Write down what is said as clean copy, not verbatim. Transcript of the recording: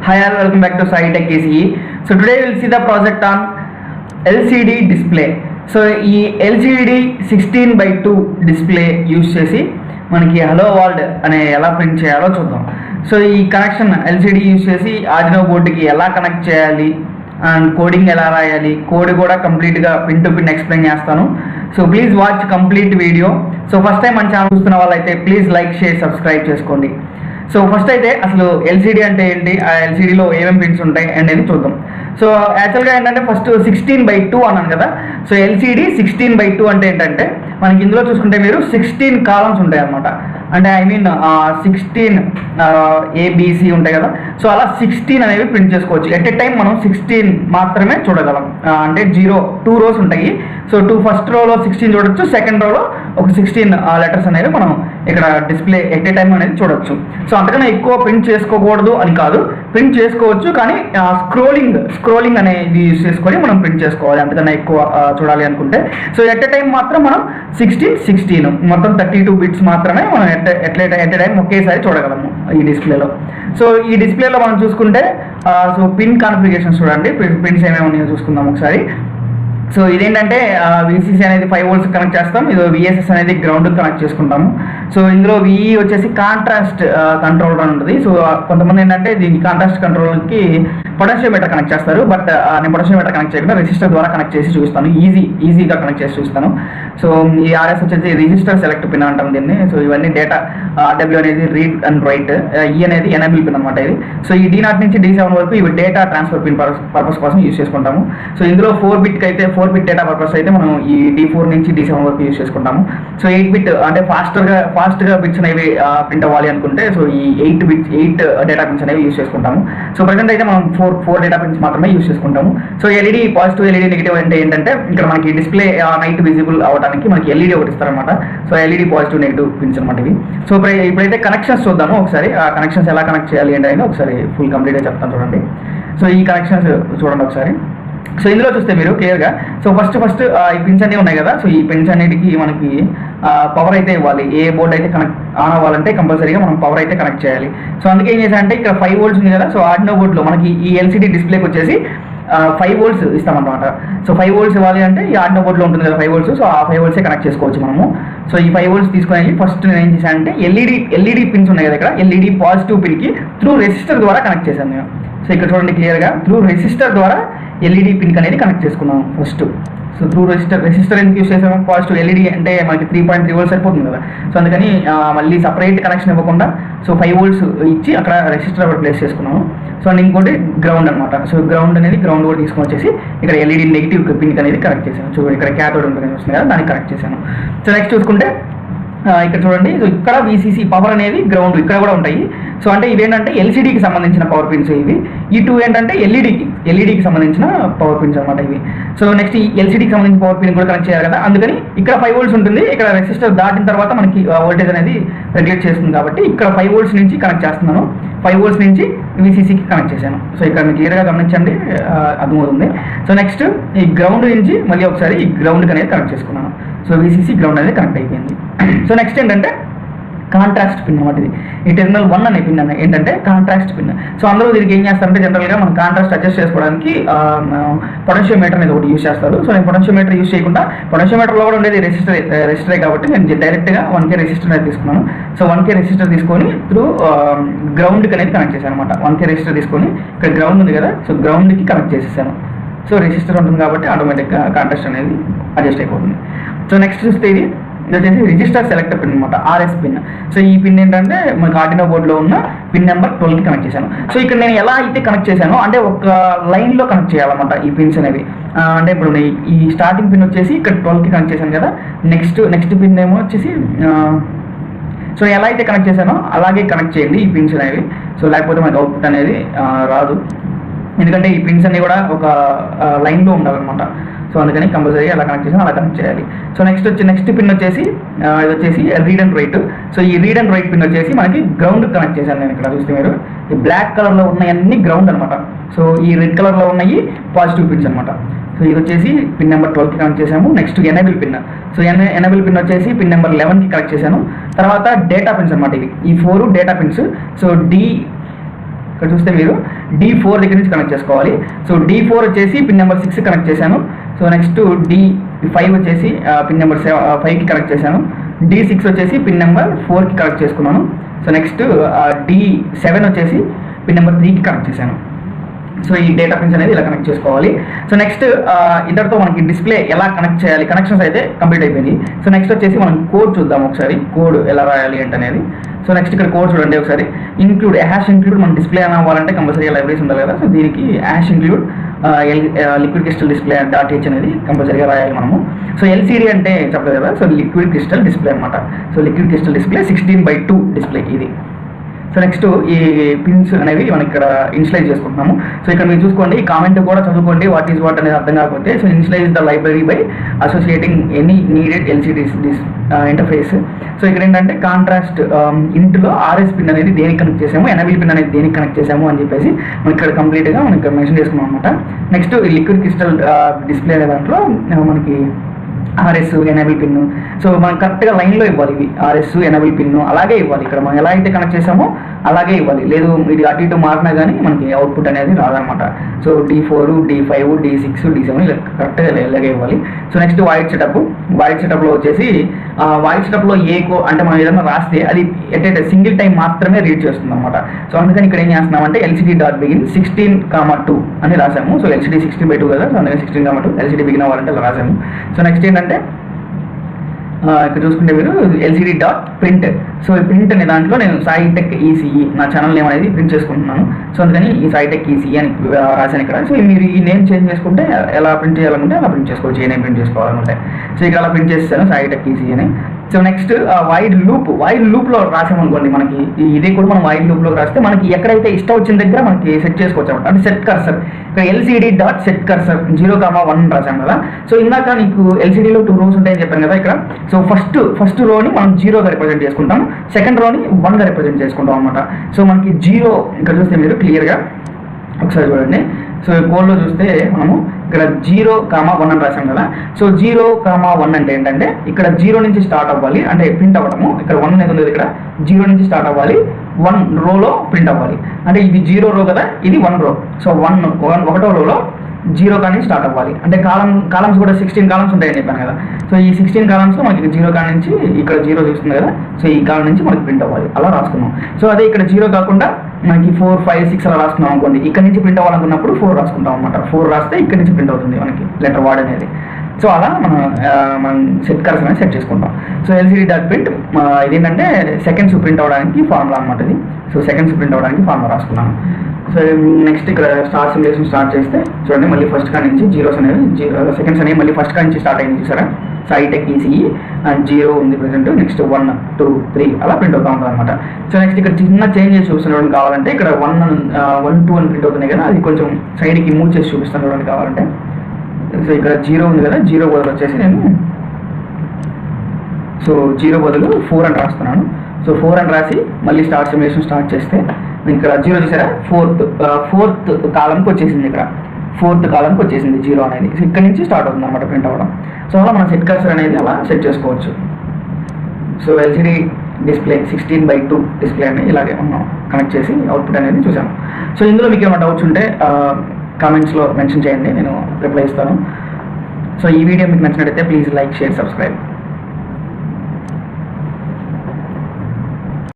Hi all, welcome back to Sai Tech KCE. So today we'll see the project on LCD display. So ఈ LCD 16:2 display use చేసి మనకి hello world అనే ఎలా print చేయాలో చూద్దాం. So ఈ connection LCD use చేసి Arduino బోర్డుకి ఎలా కనెక్ట్ చేయాలి అండ్ కోడింగ్ ఎలా రాయాలి, కోడ్ కూడా కంప్లీట్గా పిన్ టు పిన్ ఎక్స్ప్లెయిన్ చేస్తాను. So please watch complete video. So first time మన ఛానల్ చూస్తున్న వాళ్ళైతే ప్లీజ్ లైక్, షేర్, సబ్స్క్రైబ్ చేసుకోండి. సో ఫస్ట్ అయితే అసలు ఎల్సిడి అంటే ఏంటి, ఆ ఎల్సిడిలో ఏమేమి పిన్స్ ఉంటాయి అనేది చూద్దాం. సో యాక్చువల్గా ఏంటంటే ఫస్ట్ 16:2 అన్నాను కదా. సో ఎల్సిడి 16:2 అంటే ఏంటంటే మనకి ఇందులో చూసుకుంటే మీరు 16 కాలమ్స్ ఉంటాయి అన్నమాట. అంటే ఐ మీన్ 16 ఏబిసి ఉంటాయి కదా. సో అలా 16 అనేవి ప్రింట్ చేసుకోవచ్చు. ఎట్ ఎ టైం మనం 16 మాత్రమే చూడగలం. అంటే 2 రోస్ ఉంటాయి. సో ఫస్ట్ రోలో 16 చూడొచ్చు, సెకండ్ రోలో ఒక 16 లెటర్స్ అనేవి మనం ఇక్కడ డిస్ప్లే ఎట్ ఎ టైం అనేది చూడొచ్చు. సో అంతకన్నా ఎక్కువ ప్రింట్ చేసుకోకూడదు అని కాదు, ప్రింట్ చేసుకోవచ్చు, కానీ స్క్రోలింగ్ అనేది యూజ్ చేసుకొని మనం ప్రింట్ చేసుకోవాలి అంతకన్నా ఎక్కువ చూడాలి అనుకుంటే. సో ఎట్ ఎ టైం మాత్రం మనం 16 మొత్తం 32 బిట్స్ మాత్రమే మనం ఎట్ ఎ టైం ఒకేసారి చూడగలము ఈ డిస్ప్లేలో. సో ఈ డిస్ప్లేలో మనం చూసుకుంటే సో పిన్ కాన్ఫిగరేషన్స్ చూడండి, పిన్స్ ఏమేమి ఉన్నాయో చూసుకుందాం ఒకసారి. సో ఇదేంటంటే విసిసి అనేది 5 volts కనెక్ట్ చేస్తాం, ఇది విఎస్ఎస్ అనేది గ్రౌండ్ కనెక్ట్ చేసుకుంటాము. సో ఇందులో విఈ వచ్చేసి కాంట్రాస్ట్ కంట్రోలర్ అని ఉంటుంది. సో కొంతమంది ఏంటంటే దీనికి కాంట్రాస్ట్ కంట్రోలర్కి పొటెన్షియోమీటర్ కనెక్ట్ చేస్తారు, బట్ నేను పొటెన్షియోమీటర్ కనెక్ట్ చేయకుండా రెసిస్టర్ ద్వారా కనెక్ట్ చేసి చూపిస్తాను, ఈజీగా కనెక్ట్ చేసి చూపిస్తాను. సో ఈ ఆర్ఎస్ వచ్చేసి రిజిస్టర్ సెలెక్ట్ పిన్ అంటాం దీన్ని. సో ఇవన్నీ డేటా ఆర్డబ్ల్యూ అనేది రీడ్ అండ్ రైట్, ఈ అనేది ఎనేబుల్ పిన్ అనమాట ఇది. సో ఈ D0 నుంచి D7 వరకు ఇవి డేటా ట్రాన్స్ఫర్ పిన్ పర్పస్ కోసం యూజ్ చేసుకుంటాము. సో ఇందులో 4 బిట్ అయితే 4 బిట్ డేటా పర్పస్ అయితే మనం ఈ D4 నుంచి D7 వరకు యూజ్ చేసుకుంటాము. సో 8 బిట్ అంటే ఫాస్ట్గా బిట్స్ అనేవి ప్రింట్ అవ్వాలి అనుకుంటే సో ఈ 8 డేటా పిన్స్ అనేవి యూజ్ చేసుకుంటాము. సో ప్రజెంట్ అయితే మనం 4 డేటా పిన్స్ మాత్రమే యూజ్ చేసుకుంటాము. So LED positive, LED negative అంటే ఏంటంటే ఇక్కడ మనకి డిస్ప్లే నైట్ విజిబుల్ అవ్వడానికి మనకి ఎల్ఈడి ఒకటి ఇస్తారనమాట. So LED positive, negative pins అనమాట ఇవి. సో ఇప్పుడైతే కనెక్షన్స్ చూద్దాము ఒకసారి. ఆ కనెక్షన్స్ ఎలా కనెక్ట్ చేయాలి ఏంటంటే ఒకసారి ఫుల్ కంప్లీట్గా చెప్తాను చూడండి. సో ఈ కనెక్షన్స్ చూడండి ఒకసారి. సో ఇందులో చూస్తే మీరు క్లియర్గా సో ఫస్ట్ ఈ పిన్స్ అన్నీ ఉన్నాయి కదా. సో ఈ పిన్స్ అన్నిటికీ మనకి పవర్ అయితే ఇవ్వాలి. ఏ బోర్డు అయితే కనెక్ట్ ఆన్ అవ్వాలంటే కంపల్సరీగా మనం పవర్ అయితే కనెక్ట్ చేయాలి. సో అందుకే ఏం చేశానంటే ఇక్కడ 5 volts ఉంది కదా. సో ఆర్డినో బోర్డులో మనకి ఈ ఎల్సిడి డిస్ప్లేకి వచ్చేసి 5 volts ఇస్తామన్నమాట. సో 5 volts ఇవ్వాలి అంటే ఈ ఆర్డినో బోర్డులో ఉంటుంది కదా 5 volts. సో ఆ 5 volts కనెక్ట్ చేసుకోవచ్చు మనము. సో ఈ 5 volts తీసుకొని ఫస్ట్ నేను ఏం చేశానంటే ఎల్ఈడి పిన్స్ ఉన్నాయి కదా, ఇక్కడ ఎల్ఈడి పాజిటివ్ పిన్కి త్రూ రెసిస్టర్ ద్వారా కనెక్ట్ చేశాను నేను. సో ఇక్కడ చూడండి క్లియర్గా త్రూ రెసిస్టర్ ద్వారా ఎల్ఈడి పిన్ అనేది కనెక్ట్ చేసుకున్నాం ఫస్ట్. సో త్రూ రెసిస్టర్ ఎందుకు యూస్ చేసాము, పాజిటివ్ ఎల్ఈడి అంటే మనకి 3.3 volts సరిపోతుంది కదా. సో అందుకని మళ్ళీ సపరేట్ కనెక్షన్ ఇవ్వకుండా సో 5 volts ఇచ్చి అక్కడ రెసిస్టర్ ఒకటి ప్లేస్ చేసుకున్నాము. సో అండ్ ఇంకోటి గ్రౌండ్ అనమాట. సో గ్రౌండ్ కూడా తీసుకొని వచ్చేసి ఇక్కడ ఎల్ఈడి నెగిటివ్ పిన్ అనేది కనెక్ట్ చేశాను. సో ఇక్కడ క్యాథోడ్ ఉంటుంది వస్తుంది కదా, దానికి కనెక్ట్ చేశాను. సో నెక్స్ట్ చూసుకుంటే ఇక్కడ చూడండి. సో ఇక్కడ విసిసి పవర్ అనేది గ్రౌండ్ ఇక్కడ కూడా ఉంటాయి. సో అంటే ఇవేంటంటే ఎల్సిడికి సంబంధించిన పవర్ పిన్స్ ఇవి. ఈ 2 ఏంటంటే ఎల్ఈడికి సంబంధించిన పవర్ పిన్స్ అనమాట ఇవి. సో నెక్స్ట్ ఈ ఎల్సిడికి సంబంధించిన పవర్ పిన్ కూడా కనెక్ట్ చేయాలి కదా. అందుకని ఇక్కడ 5 volts ఉంటుంది, ఇక్కడ రెసిస్టర్ దాటిన తర్వాత మనకి వోల్టేజ్ అనేది రెగ్యులేట్ చేస్తుంది కాబట్టి ఇక్కడ 5 volts నుంచి కనెక్ట్ చేస్తున్నాను. 5 volts నుంచి విసిసికి కనెక్ట్ చేశాను. సో ఇక్కడ మీకు క్లియర్గా గమనించండి, అర్థమవుతుంది. సో నెక్స్ట్ ఈ గ్రౌండ్ నుంచి మళ్ళీ ఒకసారి ఈ గ్రౌండ్కి అనేది కనెక్ట్ చేసుకున్నాను. సో విసిసి గ్రౌండ్ అనేది కనెక్ట్ అయిపోయింది. సో నెక్స్ట్ ఏంటంటే కాంట్రాస్ట్ పిన్ అనమాట ఇది. ఈ టెర్మినల్ 1 అనే పిన్ ఏంటంటే కాంట్రాస్ట్ పిన్. సో అందరూ దీనికి ఏం చేస్తారంటే జనరల్గా మనం కాంట్రాస్ట్ అడ్జస్ట్ చేసుకోవడానికి పొటెన్షియోమీటర్ అనేది ఒకటి యూజ్ చేస్తారు. సో నేను పొటెన్షియోమీటర్ యూజ్ చేయకుండా పొటెన్షియోమీటర్లో కూడా ఉండేది రెసిస్టరే కాబట్టి నేను డైరెక్ట్గా 1K రెసిస్టర్ అనేది తీసుకున్నాను. సో 1K రెసిస్టర్ తీసుకొని త్రూ గ్రౌండ్కి అనేది కనెక్ట్ చేశాను అనమాట. 1K రెసిస్టర్ తీసుకొని ఇక్కడ గ్రౌండ్ ఉంది కదా, సో గ్రౌండ్కి కనెక్ట్ చేసేసాను. సో రెసిస్టర్ ఉంటుంది కాబట్టి ఆటోమేటిక్గా కాంట్రాస్ట్ అనేది అడ్జస్ట్ అయిపోతుంది. సో నెక్స్ట్ చూస్తే ఇది వచ్చేసి రిజిస్టర్ సెలెక్ట్ పిన్ అనమాట, ఆర్ఎస్ పిన్. సో ఈ పిన్ ఏంటంటే మనకి ఆర్డినో బోర్డులో ఉన్న పిన్ నెంబర్ 12కి కనెక్ట్ చేశాను. సో ఇక్కడ నేను ఎలా అయితే కనెక్ట్ చేశానో అంటే ఒక లైన్లో కనెక్ట్ చేయాలన్నమాట ఈ పిన్స్ అనేవి. అంటే ఇప్పుడు ఈ స్టార్టింగ్ పిన్ వచ్చేసి ఇక్కడ 12కి కనెక్ట్ చేశాను కదా. నెక్స్ట్ పిన్ ఏమో వచ్చేసి సో ఎలా అయితే కనెక్ట్ చేశానో అలాగే కనెక్ట్ చేయండి ఈ పిన్స్ అనేవి. సో లేకపోతే మనకి అవుట్పుట్ అనేది రాదు, ఎందుకంటే ఈ పిన్స్ అన్ని కూడా ఒక లైన్లో ఉండాలన్నమాట. సో అందుకని కంపల్సరీ అలా కనెక్ట్ చేసాను, అలా కనెక్ట్ చేయాలి. సో నెక్స్ట్ పిన్ వచ్చేసి ఇది వచ్చేసి రీడ్ అండ్ రైట్. సో ఈ రీడ్ అండ్ రైట్ పిన్ వచ్చేసి మనకి గ్రౌండ్ కనెక్ట్ చేశాను నేను. ఇక్కడ చూస్తే మీరు ఈ బ్లాక్ కలర్లో ఉన్నాయన్నీ గ్రౌండ్ అనమాట. సో ఈ రెడ్ కలర్లో ఉన్నాయి పాజిటివ్ పిన్స్ అనమాట. సో ఇది వచ్చేసి పిన్ నెంబర్ 12కి కనెక్ట్ చేసాము. Next enable pin. So enable pin వచ్చేసి పిన్ నెంబర్ 11కి కనెక్ట్ చేశాను. తర్వాత డేటా పిన్స్ అనమాట ఇవి, ఈ 4 డేటా పిన్స్. సో ఇక్కడ చూస్తే మీరు D4 దగ్గర నుంచి కనెక్ట్ చేసుకోవాలి. సో D4 వచ్చేసి పిన్ నెంబర్ 6 కనెక్ట్ చేశాను. సో నెక్స్ట్ D5 వచ్చేసి పిన్ నెంబర్ 5కి కనెక్ట్ చేశాను. D6 వచ్చేసి పిన్ నెంబర్ 4కి కనెక్ట్ చేసుకున్నాను. సో నెక్స్ట్ D7 వచ్చేసి పిన్ నెంబర్ 3కి కనెక్ట్ చేశాను. సో ఈ డేటా పిన్స్ అనేది ఇలా కనెక్ట్ చేసుకోవాలి. సో నెక్స్ట్ ఇంతటితో మనకి డిస్ప్లే ఎలా కనెక్ట్ చేయాలి, కనెక్షన్స్ అయితే కంప్లీట్ అయిపోయింది. సో నెక్స్ట్ వచ్చేసి మనం కోడ్ చూద్దాం ఒకసారి, కోడ్ ఎలా రాయాలి అనేది. సో నెక్స్ట్ ఇక్కడ కోడ్ చూడండి ఒకసారి. హ్యాష్ ఇంక్లూడ్ మన డిస్ప్లే అని అవ్వాలంటే కంపల్సరీ లైబ్రరీస్ ఉండాలి కదా. సో దీనికి hash include liquid crystal display .h అనేది కంపల్సరీగా రాయాలి మనము. సో ఎల్సిడి అంటే చెప్పలేదు కదా, సో లిక్విడ్ క్రిస్టల్ డిస్ప్లే అనమాట. So liquid crystal display 16:2 display ఇది. సో నెక్స్ట్ ఈ పిన్స్ అనేవి మనం ఇక్కడ ఇన్స్టలైజ్ చేసుకుంటున్నాము. సో ఇక్కడ మీరు చూసుకోండి, ఈ కామెంట్ కూడా చదువుకోండి, వాట్ ఈస్ వాట్ అనేది అర్థం కాకపోతే. So initialize the library by associating any needed LCD interface. So ఇక్కడ ఏంటంటే కాంట్రాస్ట్ ఇంట్లో ఆర్ఎస్ పిన్ అనేది దేనికి కనెక్ట్ చేసాము, ఎనబిల్ పిన్ అనేది దేనికి కనెక్ట్ చేసాము అని చెప్పేసి మనం ఇక్కడ కంప్లీట్గా మనం ఇక్కడ మెన్షన్ చేసుకున్నాం అనమాట. నెక్స్ట్ ఈ లిక్విడ్ క్రిస్టల్ డిస్ప్లే అనే దాంట్లో మనకి ఆర్ఎస్ ఎనబుల్ పిన్. సో మనం కరెక్ట్గా లైన్లో ఇవ్వాలి, ఇవి ఆర్ఎస్ ఎనబుల్ పిన్ అలాగే ఇవ్వాలి. ఇక్కడ మనం ఎలా అయితే కనెక్ట్ చేసామో అలాగే ఇవ్వాలి, లేదు ఇది అటు ఇటు మారినా కానీ మనకి అవుట్పుట్ అనేది రాదనమాట. So D4 D5 D6 D7 ఇలా కరెక్ట్గా ఇలాగే ఇవ్వాలి. సో నెక్స్ట్ వాయిడ్ సెటప్లో వచ్చేసి వాయిడ్ సెటప్లో అంటే మనం ఏదైనా రాస్తే అది ఎట్ సింగిల్ టైం మాత్రమే రీడ్ చేస్తుంది అనమాట. సో అందుకని ఇక్కడ ఏం చేస్తున్నామంటే LCD.begin 16,2 అని రాసాము. సో LCD 16:2 కదా, సో అందుకని 16,2 LCD బిగిన్ అవ్వాలంటే అలా రాసాము. సో నెక్స్ట్ ఏంటంటే ఇక్కడ చూసుకుంటే మీరు LCD.print. సో ఈ ప్రింట్ అనే దాంట్లో నేను సాయిటెక్ ఈసీఈ నా ఛానల్ నేమ్ అనేది ప్రింట్ చేసుకుంటున్నాను. సో అందుకని ఈ సాయిటెక్ ఈసీఈ అని రాశాను ఇక్కడ. సో మీరు ఈ నేమ్ చేంజ్ చేసుకుంటే ఎలా ప్రింట్ చేయాలనుకుంటే అలా ప్రింట్ చేసుకోవచ్చు, ఏ నేమ్ ప్రింట్ చేసుకోవాలనుకుంటే. సో ఇక్కడ అలా ప్రింట్ చేస్తాను సాయిటెక్ ఈసీఈ అని. సో నెక్స్ట్ వైడ్ లూప్లో రాసామనుకోండి, మనకి ఇదే కూడా మనం వైడ్ లూప్లో రాస్తే మనకి ఎక్కడైతే ఇష్టం వచ్చిన దగ్గర మనకి సెట్ చేసుకోవచ్చు అనమాట. అంటే సెట్ కర్సర్, ఇక్కడ LCD.set cursor 0,1 రాసాం కదా. సో ఇందాక నీకు LCDలో 2 రోస్ ఉంటాయని చెప్పాను కదా ఇక్కడ. సో ఫస్ట్ రోని మనం 0గా రిప్రజెంట్ చేసుకుంటాం, సెకండ్ రోని 1గా రిప్రజెంట్ చేసుకుంటాం అనమాట. సో మనకి 0 ఇక్కడ చూస్తే మీరు క్లియర్గా ఒకసారి చూడండి. సో కోడ్లో చూస్తే మనము ఇక్కడ 0,1 అని రాసాం కదా. సో 0,1 అంటే ఏంటంటే ఇక్కడ 0 నుంచి స్టార్ట్ అవ్వాలి, అంటే ప్రింట్ అవ్వడము. ఇక్కడ 1 అనేది ఉంది, ఇక్కడ 0 నుంచి స్టార్ట్ అవ్వాలి, 1 రోలో ప్రింట్ అవ్వాలి. అంటే ఇది 0 రో కదా, ఇది 1 రో. సో 1వ రోలో 0 కానీ స్టార్ట్ అవ్వాలి. అంటే కాలమ్స్ కూడా 16 కాలమ్స్ ఉంటాయని చెప్పాను కదా. సో ఈ 16 కాలమ్స్లో మనకి 0 కాడ నుంచి ఇక్కడ 0 చూస్తుంది కదా. సో ఈ కాలం నుంచి మనకి ప్రింట్ అవ్వాలి, అలా రాసుకున్నాం. సో అదే ఇక్కడ 0 కాకుండా మనకి 4, 5, 6 అలా రాసుకున్నాం అనుకోండి, ఇక్కడ నుంచి ప్రింట్ అవ్వాలనుకున్నప్పుడు 4 రాసుకుంటాం అనమాట. 4 రాస్తే ఇక్కడ నుంచి ప్రింట్ అవుతుంది మనకి లెటర్ వర్డ్ అనేది. సో అలా మనం సెట్ కర్సర్ అనేది సెట్ చేసుకుంటాం. సో LCD.print ఇదేంటంటే సెకండ్స్ ప్రింట్ అవ్వడానికి ఫార్ములా అనమాట ఇది. సో సెకండ్స్ ప్రింట్ అవ్వడానికి ఫార్ములా రాసుకున్నాను. సో నెక్స్ట్ ఇక్కడ స్టార్ సిమ్యులేషన్ స్టార్ట్ చేస్తే చూడండి, మళ్ళీ ఫస్ట్ కా నుంచి జీరోస్ అనేవి సెకండ్స్ అనేవి మళ్ళీ ఫస్ట్ కా నుంచి స్టార్ట్ అయింది చూసారా. సాయిటెక్ ఈసీఈ అండ్ 0 ఉంది ప్రెసెంట్. నెక్స్ట్ 1, 2, 3 అలా ప్రింట్ అవుతా ఉంటుంది అనమాట. సో నెక్స్ట్ ఇక్కడ చిన్న చేంజెస్ చూస్తున్నాడు కావాలంటే ఇక్కడ 1, 2 అని ప్రింట్ అవుతున్నాయి కదా, అది కొంచెం సైడ్కి మూవ్ చేసి చూపిస్తాను కావాలంటే. సో ఇక్కడ 0 ఉంది కదా, 0 బదులు వచ్చేసి నేను 0 బదులు 4 అని రాస్తున్నాను. సో 4 అని రాసి మళ్ళీ స్టార్ సిమ్యులేషన్ స్టార్ట్ చేస్తే ఇక్కడ 0 చూసారా, ఫోర్త్ కాలంకి వచ్చేసింది. ఇక్కడ 4th కాలంకి వచ్చేసింది 0 అనేది. సో ఇక్కడ నుంచి స్టార్ట్ అవుతుంది అనమాట ప్రింట్ అవ్వడం. సో అలా మనం సెట్ కర్సర్ అనేది అలా సెట్ చేసుకోవచ్చు. సో LCD డిస్ప్లే 16:2 డిస్ప్లే అనేది ఇలాగే మనం కనెక్ట్ చేసి అవుట్పుట్ అనేది చూసాము. సో ఇందులో మీకు ఏమైనా డౌట్స్ ఉంటే కామెంట్స్లో మెన్షన్ చేయండి, నేను రిప్లై ఇస్తాను. సో ఈ వీడియో మీకు నచ్చినట్టయితే ప్లీజ్ లైక్, షేర్, సబ్స్క్రైబ్.